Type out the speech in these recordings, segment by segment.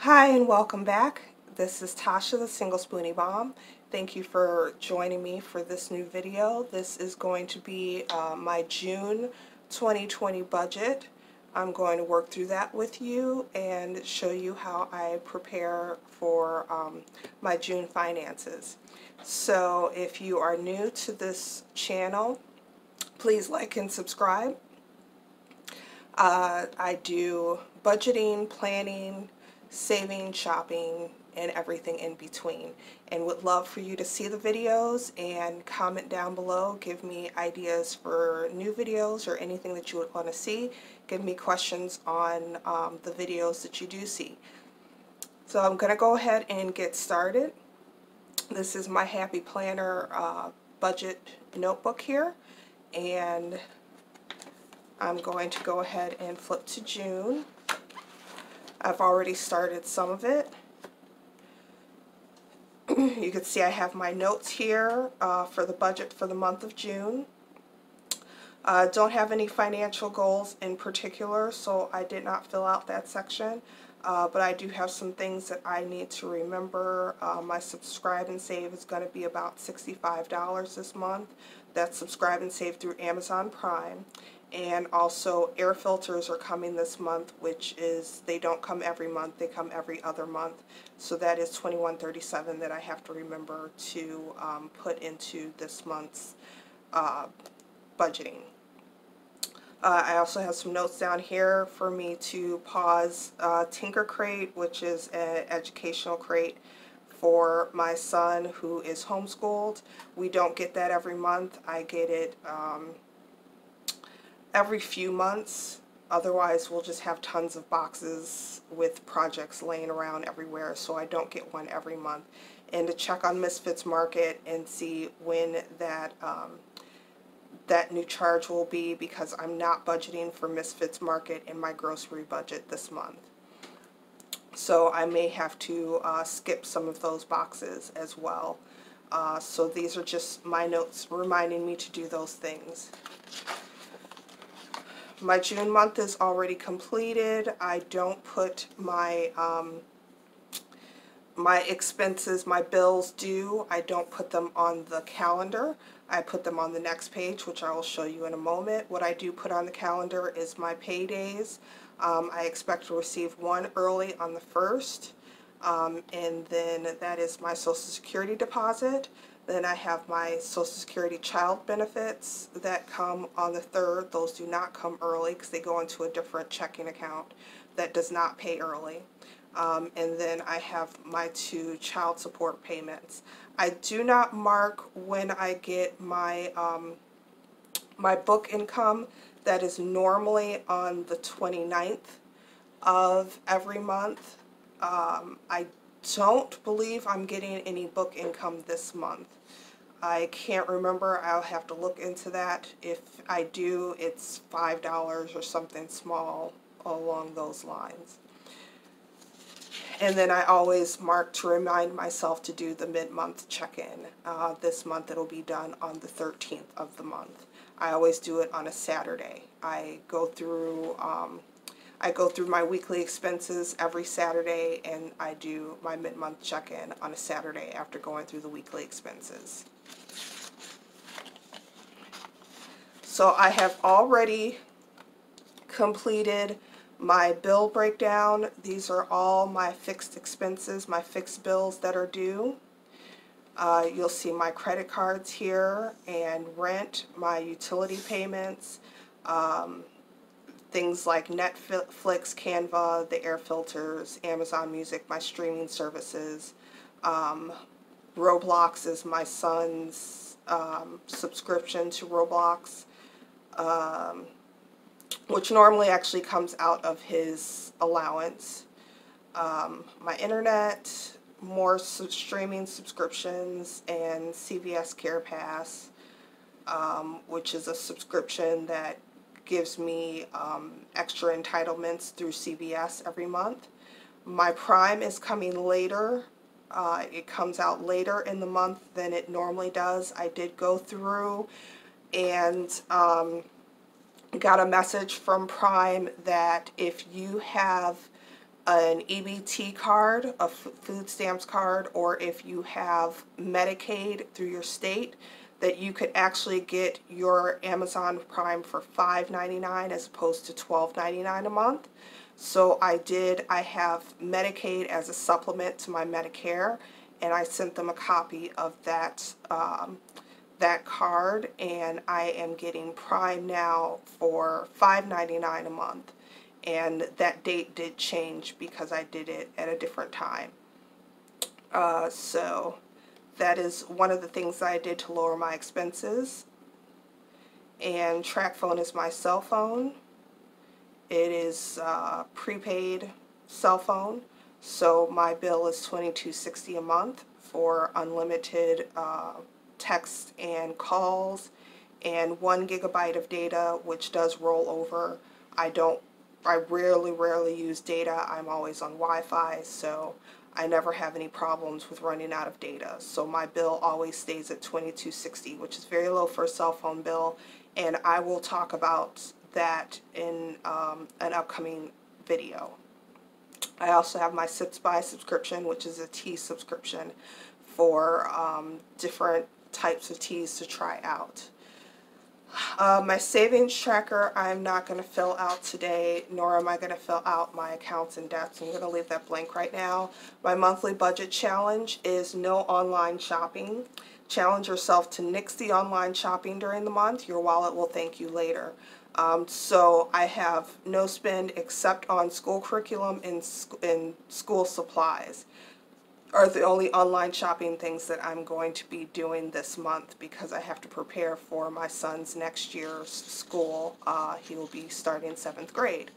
Hi and welcome back. This is Tasha the Single Spoonie Bomb. Thank you for joining me for this new video. This is going to be my June 2020 budget. I'm going to work through that with you and show you how I prepare for my June finances. So if you are new to this channel, please like and subscribe. I do budgeting, planning, saving, shopping, and everything in between, and would love for you to see the videos and comment down below. Give me ideas for new videos or anything that you would want to see. Give me questions on the videos that you do see. So I'm going to go ahead and get started. This is my Happy Planner budget notebook here, and I'm going to go ahead and flip to June. I've already started some of it. You can see I have my notes here for the budget for the month of June. Don't have any financial goals in particular, so I did not fill out that section. But I do have some things that I need to remember. My subscribe and save is going to be about $65 this month. That's subscribe and save through Amazon Prime. And also air filters are coming this month, which is, they don't come every month, they come every other month. So that is $21.37 that I have to remember to put into this month's budgeting. I also have some notes down here for me to pause Tinker Crate, which is an educational crate for my son who is homeschooled. We don't get that every month. I get it every few months. Otherwise, we'll just have tons of boxes with projects laying around everywhere, so I don't get one every month. And to check on Misfits Market and see when that that new charge will be, because I'm not budgeting for Misfits Market in my grocery budget this month. So I may have to skip some of those boxes as well. So these are just my notes reminding me to do those things. My June month is already completed. I don't put my my expenses, my bills due, I don't put them on the calendar. I put them on the next page, which I will show you in a moment. What I do put on the calendar is my paydays. I expect to receive one early on the 1st, and then that is my Social Security deposit. Then I have my Social Security child benefits that come on the 3rd. Those do not come early because they go into a different checking account that does not pay early. And then I have my 2 child support payments. I do not mark when I get my my book income. That is normally on the 29th of every month. I don't believe I'm getting any book income this month. I can't remember. I'll have to look into that. If I do, it's $5 or something small along those lines. And then I always mark to remind myself to do the mid-month check-in. This month it'll be done on the 13th of the month. I always do it on a Saturday. I go through my weekly expenses every Saturday, and I do my mid-month check-in on a Saturday after going through the weekly expenses. So I have already completed my bill breakdown. These are all my fixed expenses, my fixed bills that are due. You'll see my credit cards here, and rent, my utility payments, things like Netflix, Canva, the air filters, Amazon Music, my streaming services. Roblox is my son's subscription to Roblox, which normally actually comes out of his allowance. My internet, more streaming subscriptions, and CVS Care Pass, which is a subscription that gives me extra entitlements through CVS every month. My Prime is coming later. It comes out later in the month than it normally does. I did go through and got a message from Prime that if you have an EBT card, a food stamps card, or if you have Medicaid through your state, that you could actually get your Amazon Prime for $5.99 as opposed to $12.99 a month. So I have Medicaid as a supplement to my Medicare, and I sent them a copy of that that card, and I am getting Prime now for $5.99 a month. And that date did change because I did it at a different time. So that is one of the things that I did to lower my expenses. And TracFone is my cell phone. It is prepaid cell phone, so my bill is $22.60 a month for unlimited text and calls and 1 gigabyte of data, which does roll over. I rarely use data. I'm always on Wi-Fi, so I never have any problems with running out of data. So my bill always stays at $22.60, which is very low for a cell phone bill, and I will talk about that in an upcoming video. I also have my Sips By subscription, which is a tea subscription for different types of teas to try out. My savings tracker I'm not going to fill out today, nor am I going to fill out my accounts and debts. I'm going to leave that blank right now. My monthly budget challenge is no online shopping. Challenge yourself to nix the online shopping during the month. Your wallet will thank you later. So I have no spend except on school curriculum and school supplies are the only online shopping things that I'm going to be doing this month because I have to prepare for my son's next year's school. He will be starting 7th grade.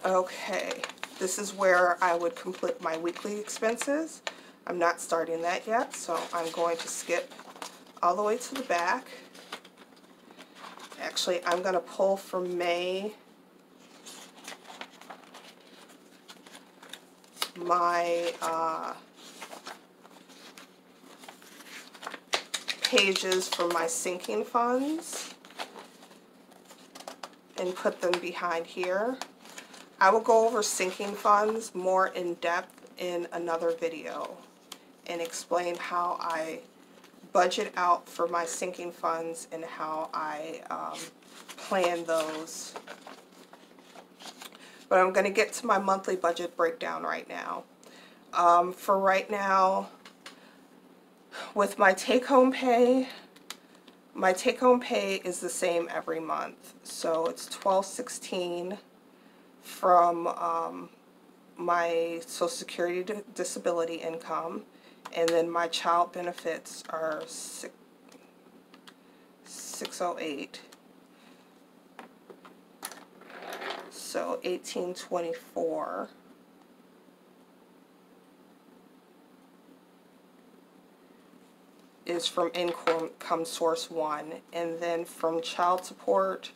Okay, this is where I would complete my weekly expenses. I'm not starting that yet, so I'm going to skip all the way to the back. Actually, I'm going to pull from May my pages for my sinking funds and put them behind here. I will go over sinking funds more in depth in another video and explain how I budget out for my sinking funds and how I plan those. But I'm going to get to my monthly budget breakdown right now. For right now, with my take-home pay is the same every month. So it's $12.16 from my Social Security disability income, and then my child benefits are $608. So $18.24 is from income source 1, and then from child support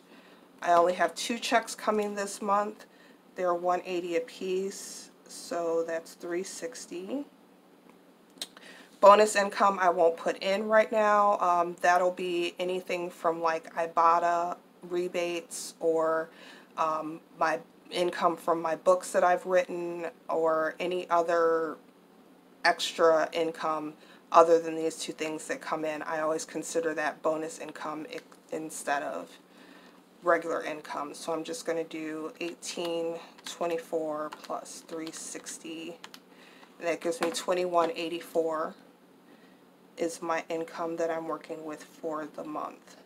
I only have 2 checks coming this month. They're $180 a piece, so that's $360. Bonus income I won't put in right now. That'll be anything from like Ibotta rebates or my income from my books that I've written or any other extra income other than these 2 things that come in. I always consider that bonus income instead of regular income. So I'm just going to do $18.24 plus $360. And that gives me $21.84 is my income that I'm working with for the month.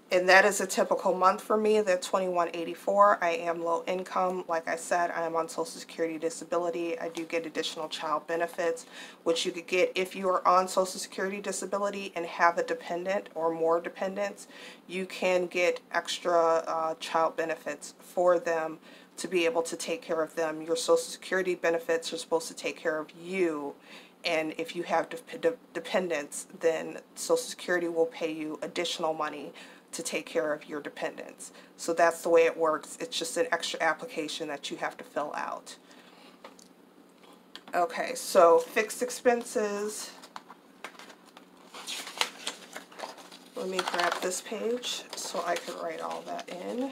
And that is a typical month for me, that $21.84. I am low income. Like I said, I am on Social Security disability. I do get additional child benefits, which you could get if you are on Social Security disability and have a dependent or more dependents. You can get extra child benefits for them to be able to take care of them. Your Social Security benefits are supposed to take care of you. And if you have dependents, then Social Security will pay you additional money to take care of your dependents. So that's the way it works. It's just an extra application that you have to fill out. Okay, so fixed expenses. Let me grab this page so I can write all that in.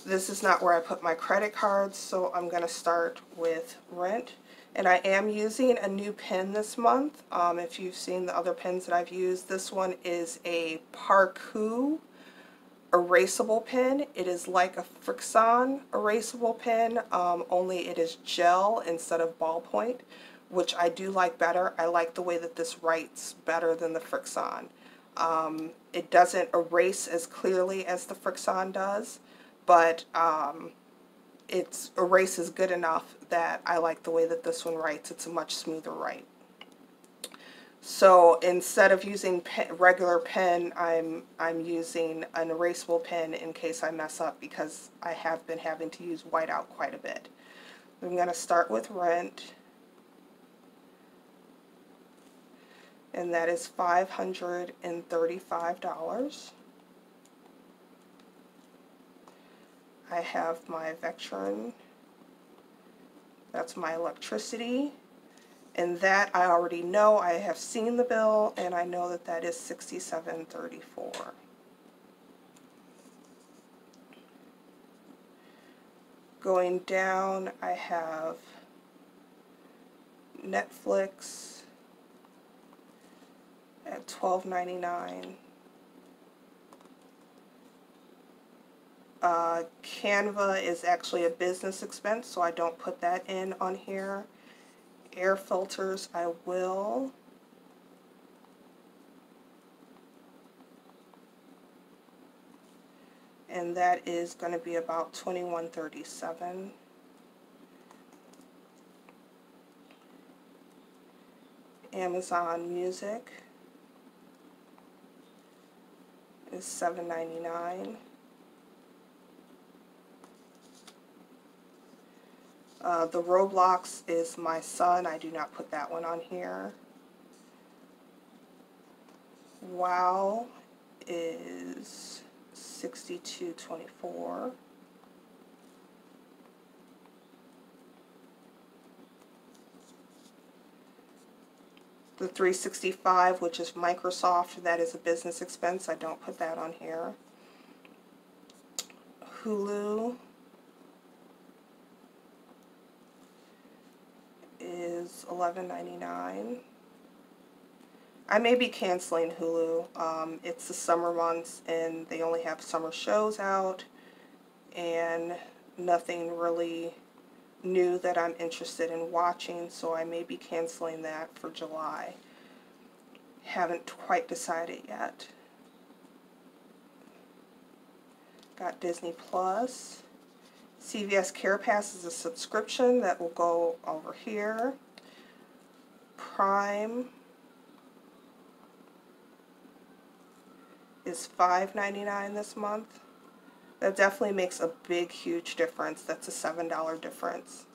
This is not where I put my credit cards, so I'm going to start with rent. And I am using a new pen this month. If you've seen the other pens that I've used, this one is a Parkoo erasable pen. It is like a Frixon erasable pen, only it is gel instead of ballpoint, which I do like better. I like the way that this writes better than the Frixon. It doesn't erase as clearly as the Frixon does, but it erases good enough that I like the way that this one writes. It's a much smoother write. So instead of using regular pen, I'm using an erasable pen in case I mess up, because I have been having to use whiteout quite a bit. I'm going to start with rent, and that is $535. I have my Vectron, that's my electricity. And that I already know. I have seen the bill, and I know that that is $67.34. Going down, I have Netflix at $12.99. Canva is actually a business expense, so I don't put that in on here. Air filters, I will. And that is going to be about $21.37. Amazon Music is $7.99. The Roblox is my son. I do not put that one on here. WoW is $62.24. The 365, which is Microsoft, that is a business expense. I don't put that on here. Hulu is $11.99. I may be canceling Hulu. It's the summer months and they only have summer shows out and nothing really new that I'm interested in watching, so I may be canceling that for July. Haven't quite decided yet. Got Disney Plus. CVS Care Pass is a subscription that will go over here. Prime is $5.99 this month. That definitely makes a big, huge difference. That's a $7 difference.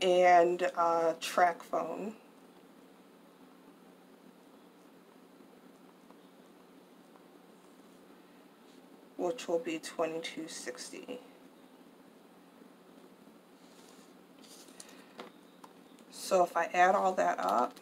And TracFone. Which will be $22.60. So if I add all that up,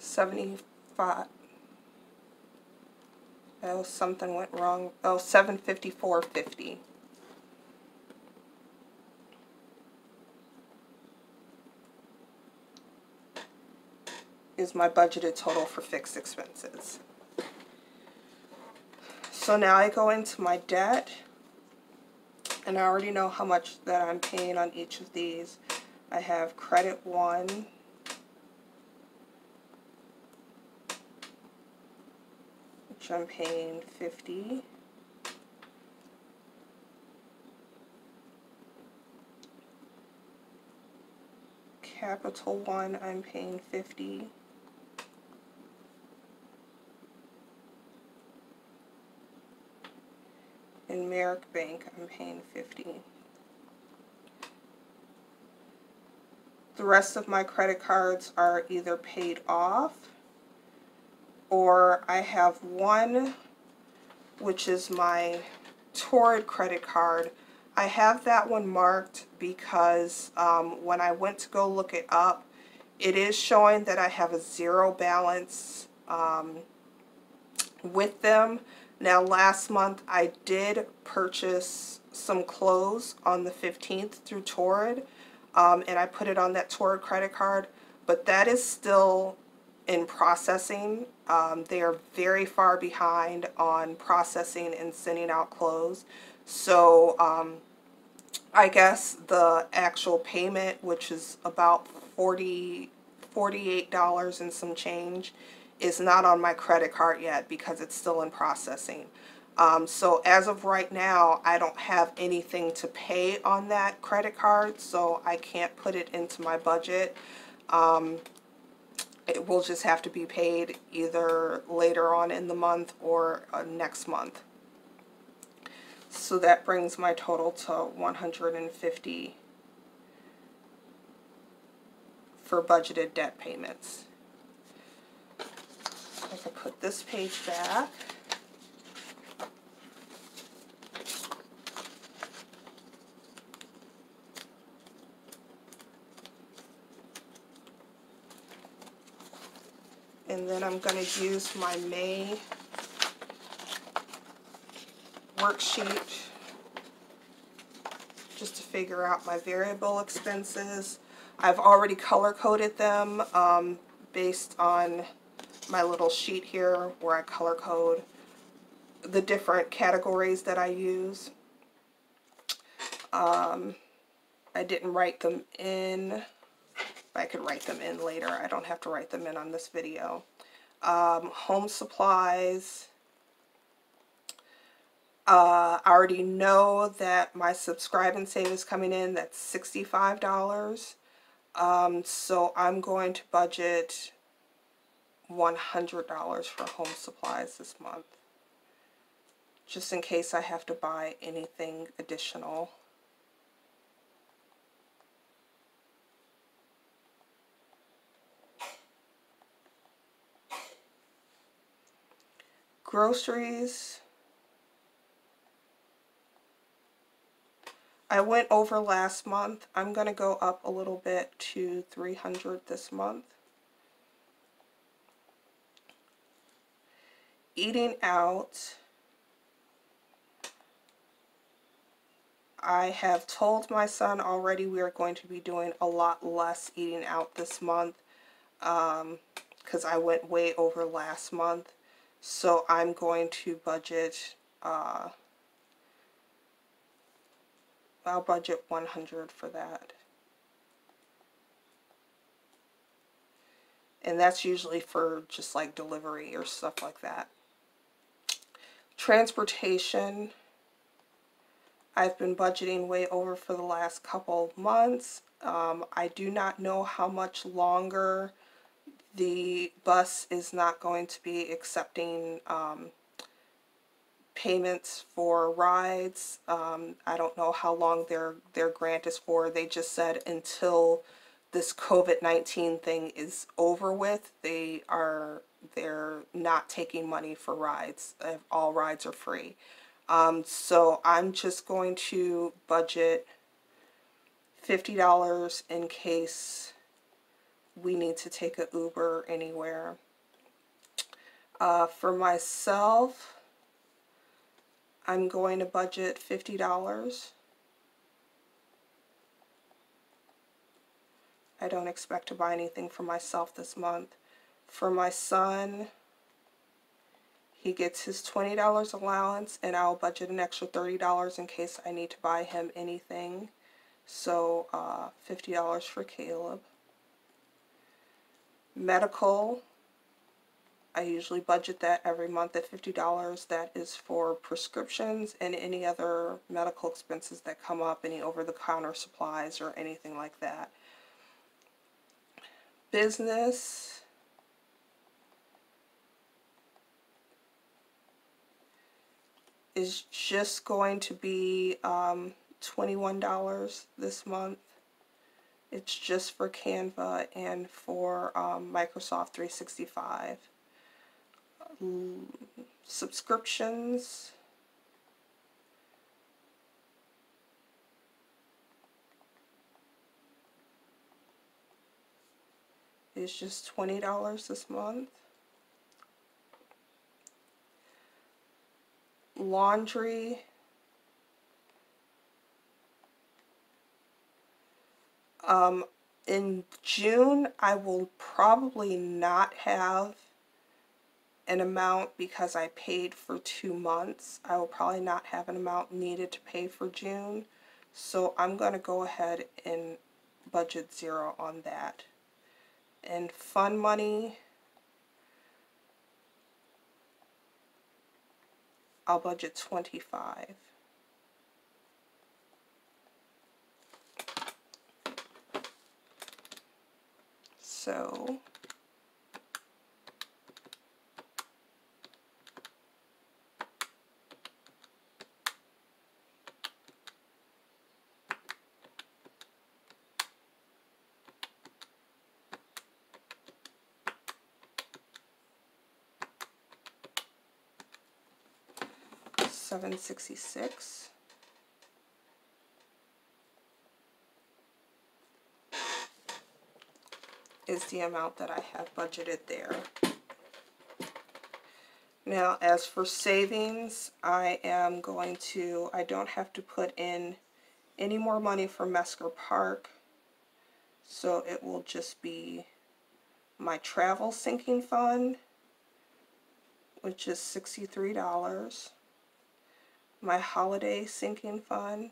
$75. Oh, something went wrong. Oh, $754.50. Is my budgeted total for fixed expenses. So now I go into my debt, and I already know how much that I'm paying on each of these. I have Credit One, which I'm paying $50. Capital One, I'm paying $50. In Merrick Bank, I'm paying $50. The rest of my credit cards are either paid off, or I have one, which is my Torrid credit card. I have that one marked because when I went to go look it up, it is showing that I have a zero balance with them. Now, last month I did purchase some clothes on the 15th through Torrid, and I put it on that Torrid credit card, but that is still in processing. They are very far behind on processing and sending out clothes. So I guess the actual payment, which is about $48 and some change, is not on my credit card yet because it's still in processing. So as of right now, I don't have anything to pay on that credit card, so I can't put it into my budget. It will just have to be paid either later on in the month or next month. So that brings my total to $150 for budgeted debt payments. I can put this page back. And then I'm going to use my May worksheet just to figure out my variable expenses. I've already color coded them based on my little sheet here where I color code the different categories that I use. I didn't write them in. I could write them in later. I don't have to write them in on this video. Home supplies. I already know that my Subscribe and Save is coming in. That's $65. So I'm going to budget $100 for home supplies this month, just in case I have to buy anything additional. Groceries. I went over last month. I'm going to go up a little bit to $300 this month. Eating out. I have told my son already we are going to be doing a lot less eating out this month because I went way over last month. So I'm going to budget, I'll budget $100 for that. And that's usually for just like delivery or stuff like that. Transportation. I've been budgeting way over for the last couple months. I do not know how much longer the bus is not going to be accepting payments for rides. I don't know how long their grant is for. They just said until this COVID-19 thing is over with, they're not taking money for rides. All rides are free. So I'm just going to budget $50 in case we need to take an Uber anywhere. For myself, I'm going to budget $50. I don't expect to buy anything for myself this month. For my son, he gets his $20 allowance, and I'll budget an extra $30 in case I need to buy him anything. So $50 for Caleb. Medical, I usually budget that every month at $50. That is for prescriptions and any other medical expenses that come up, any over-the-counter supplies or anything like that. business is just going to be $21 this month. It's just for Canva and for Microsoft 365. Subscriptions is just $20 this month. Laundry in June I will probably not have an amount because I paid for 2 months. I will probably not have an amount needed to pay for June, so I'm going to go ahead and budget 0 on that. And fund money, I'll budget 25. So $766. Is the amount that I have budgeted there. Now, as for savings, I don't have to put in any more money for Mesker Park, so it will just be my travel sinking fund, which is $63, my holiday sinking fund,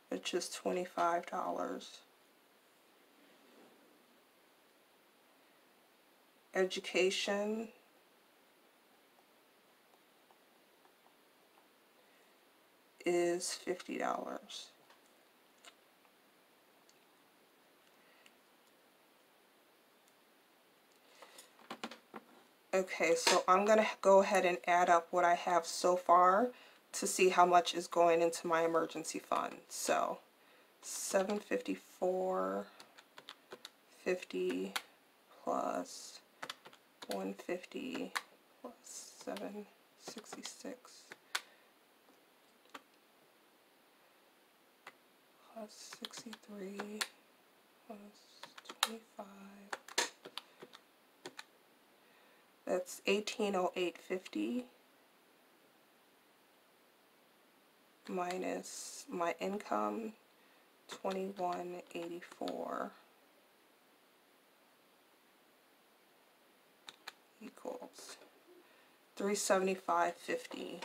which is $25, education is $50. Okay, so I'm going to go ahead and add up what I have so far to see how much is going into my emergency fund. So $754.50 plus 150 plus 766 plus 63 plus 25. That's $1808.50 minus my income, $2184, equals $375.50.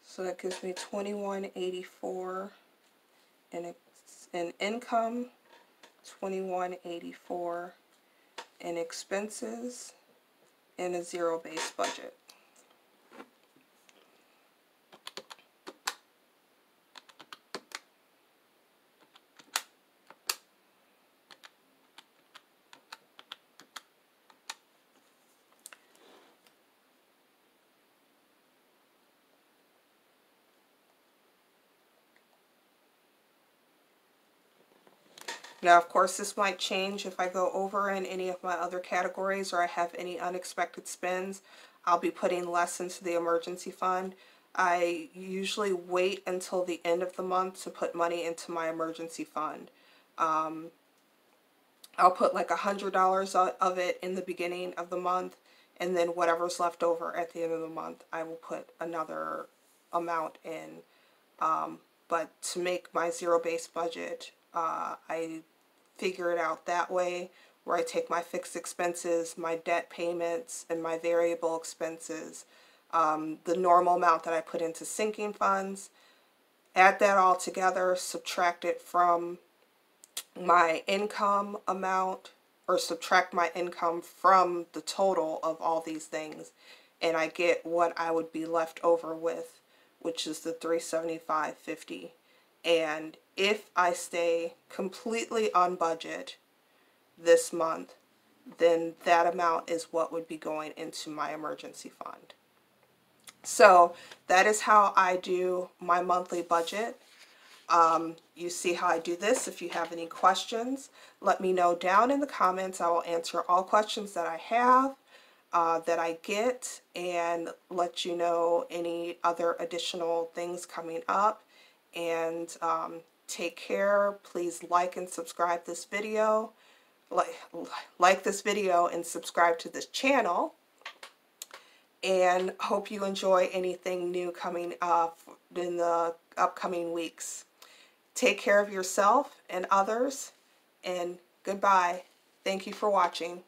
So that gives me $2184 in income, $2184 in expenses, and a zero-based budget. Now, of course, this might change if I go over in any of my other categories or I have any unexpected spends. I'll be putting less into the emergency fund. I usually wait until the end of the month to put money into my emergency fund. I'll put like $100 of it in the beginning of the month, and then whatever's left over at the end of the month, I will put another amount in. But to make my zero-based budget, I figure it out that way, where I take my fixed expenses, my debt payments, and my variable expenses, the normal amount that I put into sinking funds, add that all together, subtract it from my income amount, or subtract my income from the total of all these things, and I get what I would be left over with, which is the $375.50. And if I stay completely on budget this month, then that amount is what would be going into my emergency fund. So that is how I do my monthly budget. You see how I do this. If you have any questions, let me know down in the comments. I will answer all questions that I have, that I get, and let you know any other additional things coming up. And take care. Please like and subscribe this video. Like this video and subscribe to this channel. And hope you enjoy anything new coming up in the upcoming weeks. Take care of yourself and others, and goodbye. Thank you for watching.